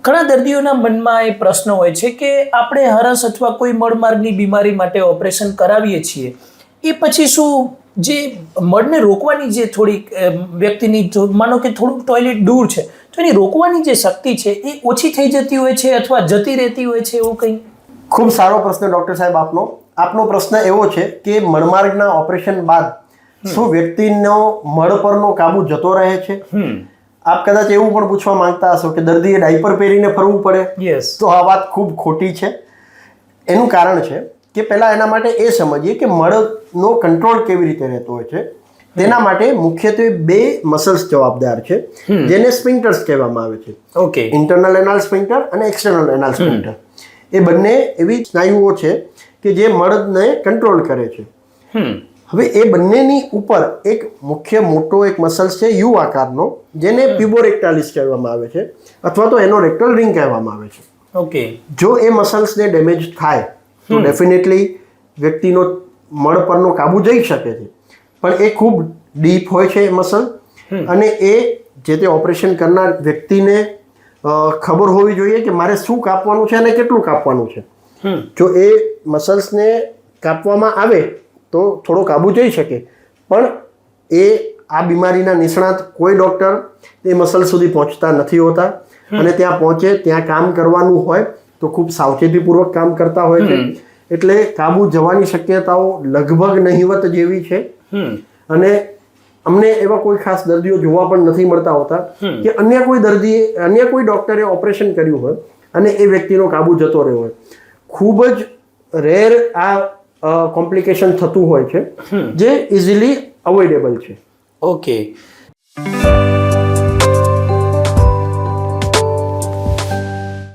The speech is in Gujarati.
ઘણા દર્દીઓના મનમાં એ પ્રશ્ન હોય છે કે આપણે હરસ અથવા કોઈ મળમાર્ગની બીમારી માટે ઓપરેશન કરાવીએ છીએ, એ પછી શું જે મળને રોકવાની જે થોડીક વ્યક્તિની માનો કે થોડુંક ટોયલેટ દૂર છે તો એની રોકવાની જે શક્તિ છે એ ઓછી થઈ જતી હોય છે અથવા જતી રહેતી હોય છે, એવું કંઈ? ખૂબ સારો પ્રશ્ન ડૉક્ટર સાહેબ આપનો પ્રશ્ન એવો છે કે મળમાર્ગના ઓપરેશન બાદ શું વ્યક્તિનો મળ પરનો કાબુ જતો રહે છે? આપ કદાચ એવું પણ પૂછવા માંગતા હશો કે દર્દીએ ડાયપર પહેરીને ફરવું પડે. યસ. તો આ વાત ખૂબ ખોટી છે. એનું કારણ છે કે પહેલા એના માટે એ સમજીએ કે મળનો કંટ્રોલ કેવી રીતે રહેતો હોય છે. તેના માટે મુખ્યત્વે બે મસલ્સ જવાબદાર છે જેને સ્ફિન્ક્ટર્સ કહેવામાં આવે છે. ઓકે. ઇન્ટરનલ એનાલ સ્ફિન્ક્ટર અને એક્સટર્નલ એનાલ સ્ફિન્ક્ટર. એ બંને એવી સ્નાયુઓ છે કે જે મળને કંટ્રોલ કરે છે. હવે એ બંનેની ઉપર એક મુખ્ય મોટો એક મસલ્સ છે યુ આકારનો, જેને પ્યુબોરેક્ટાલિસ કહેવામાં આવે છે અથવા તો એનો રેક્ટલ રિંગ કહેવામાં આવે છે. ઓકે. જો એ મસલ્સને ડેમેજ થાય તો ડેફિનેટલી વ્યક્તિનો મળ પરનો કાબુ જઈ શકે છે, પણ એ ખૂબ ડીપ હોય છે એ મસલ, અને એ જે તે ઓપરેશન કરનાર વ્યક્તિને ખબર હોવી જોઈએ કે મારે શું કાપવાનું છે અને કેટલું કાપવાનું છે. જો એ મસલ્સને કાપવામાં આવે તો થોડો કાબુ જઈ શકે, પણ એ આ બીમારીના નિષ્ણાત કોઈ ડૉક્ટર એ મસલ સુધી પહોંચતા નથી હોતા, અને ત્યાં પહોંચે ત્યાં કામ કરવાનું હોય તો ખૂબ સાવચેતીપૂર્વક કામ કરતા હોય છે, એટલે કાબુ જવાની શક્યતાઓ લગભગ નહિવત જેવી છે. અને અમને એવા કોઈ ખાસ દર્દીઓ જોવા પણ નથી મળતા હોતા કે અન્ય કોઈ ડૉક્ટરે ઓપરેશન કર્યું હોય અને એ વ્યક્તિનો કાબુ જતો રહ્યો હોય. ખૂબ જ રેર આ કોમ્પ્લિકેશન થતું હોય છે જે ઇઝીલી અવોઇડેબલ છે. ઓકે.